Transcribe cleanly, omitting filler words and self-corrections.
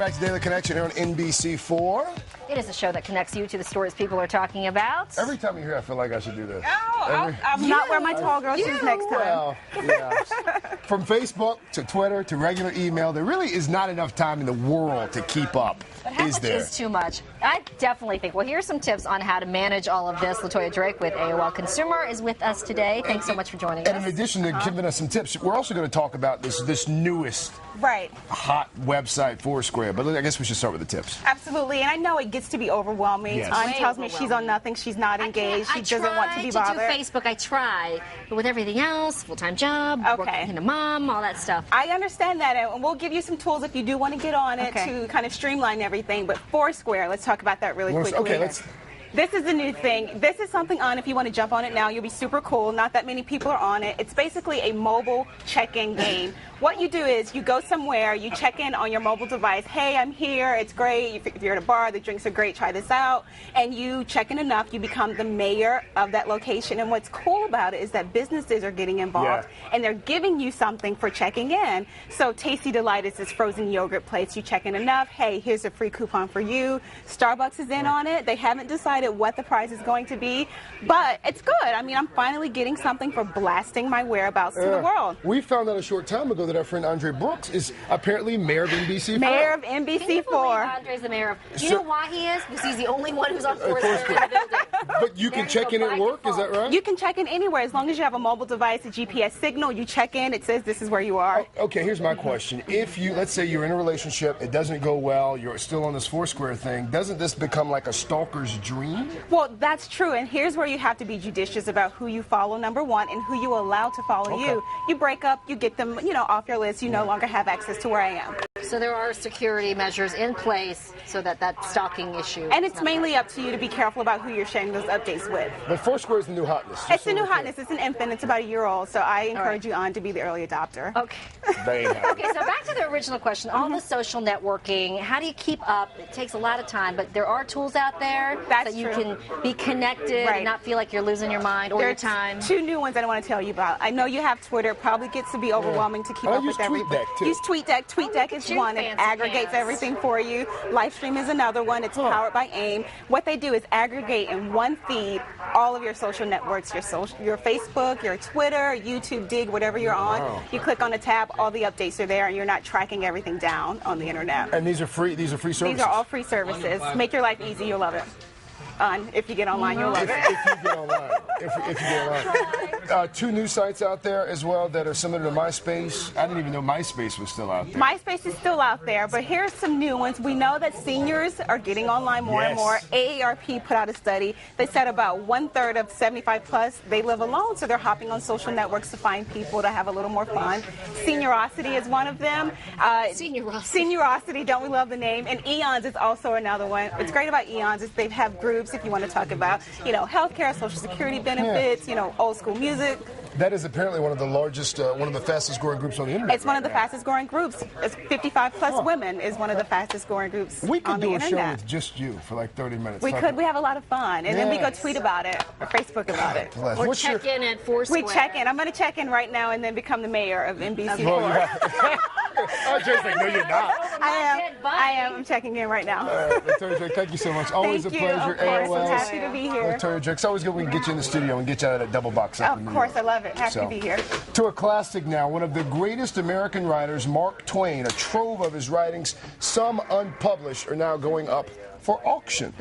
back to Daily Connection here on NBC4. It is a show that connects you to the stories people are talking about. Every time you're here, I feel like I should do this. Oh, I'll not wear my tall girl shoes next time. Well, yeah. From Facebook to Twitter to regular email, there really is not enough time in the world to keep up. But how much is too much? I definitely think. Well, here's some tips on how to manage all of this. LaToya Drake with AOL Consumer is with us today. Thanks so much for joining us. And in addition to giving us some tips, we're also going to talk about this newest hot website, Foursquare. But I guess we should start with the tips. Absolutely. And I know it gets to be overwhelming. Yes. Anya tells me she's on nothing. She's not engaged. She doesn't want to be bothered. I try to do Facebook. I try. But with everything else, full-time job, working a mom, all that stuff. I understand that. And we'll give you some tools if you do want to get on it to kind of streamline everything. But Foursquare, let's talk about that really quickly. Okay, This is the new thing. This is something on, if you want to jump on it now, you'll be super cool. Not that many people are on it. It's basically a mobile check-in game. What you do is you go somewhere, you check in on your mobile device. Hey, I'm here. It's great. If you're at a bar, the drinks are great. Try this out. And you check in enough, you become the mayor of that location. And what's cool about it is that businesses are getting involved, and they're giving you something for checking in. So Tasty Delight is this frozen yogurt place. You check in enough. Hey, here's a free coupon for you. Starbucks is in on it. They haven't decided what the price is going to be, but it's good. I mean, I'm finally getting something for blasting my whereabouts to the world. We found out a short time ago that our friend Andre Brooks is apparently mayor of NBC4. Mayor of NBC4. Andre's the mayor of. Do you know why he is? Because he's the only one who's on Foursquare in the building. But you can check in at work, is that right? You can check in anywhere as long as you have a mobile device, a GPS signal. You check in, it says this is where you are. Okay, here's my question. If you, let's say you're in a relationship, it doesn't go well, you're still on this Foursquare thing, doesn't this become like a stalker's dream? Well, that's true, and here's where you have to be judicious about who you follow, number one, and who you allow to follow you. You break up, you get them, off your list. You no longer have access to where I am. So there are security measures in place so that stalking issue. And it's mainly up to you to be careful about who you're sharing those updates with. But Foursquare is the new hotness. It's the new hotness. It's an infant. It's about a year old. So I encourage you on to be the early adopter. Okay. Okay, so back to the original question. All the social networking, how do you keep up? It takes a lot of time, but there are tools out there that you can be connected and not feel like you're losing your mind or your time. Two new ones I want to tell you about. I know you have Twitter. It probably gets to be overwhelming to keep up with everything. Use TweetDeck. TweetDeck is one. It aggregates everything for you. Livestream is another one. It's powered by AIM. What they do is aggregate in one feed all of your social networks, your Facebook, your Twitter, YouTube, Dig, whatever you're on. You click on a tab, all the updates are there, and you're not tracking everything down on the internet. And these are free. These are free services. These are all free services. Make your life easy. You'll love it. If you get online, you'll love it. If you get online. If you get online. Two new sites out there as well that are similar to MySpace. I didn't even know MySpace was still out there. MySpace is still out there, but here's some new ones. We know that seniors are getting online more and more. AARP put out a study. They said about 1/3 of 75 plus, they live alone, so they're hopping on social networks to find people to have a little more fun. Seniorosity is one of them. Seniorosity, don't we love the name? And Eons is also another one. What's great about Eons is they have groups if you want to talk about, healthcare, social security benefits, old school music. That is apparently one of the largest, one of the fastest growing groups on the internet. It's one of the fastest growing groups. It's 55 plus women is one of the fastest growing groups on the internet. We could do a show with just you for like 30 minutes. We could. We have a lot of fun. And then we go tweet about it or Facebook about it. Or check in at Foursquare. We check in. I'm going to check in right now and then become the mayor of NBC4. Oh, Jay's like, no, you're not. I am. I'm checking in right now. LaToya Drake, thank you so much. Always a pleasure. Of course, I'm happy to be here. LaToya Drake, it's always good when we can get you in the studio and get you out of that double box. Of course, I love it. Happy to be here. To a classic now, one of the greatest American writers, Mark Twain. A trove of his writings, some unpublished, are now going up for auction.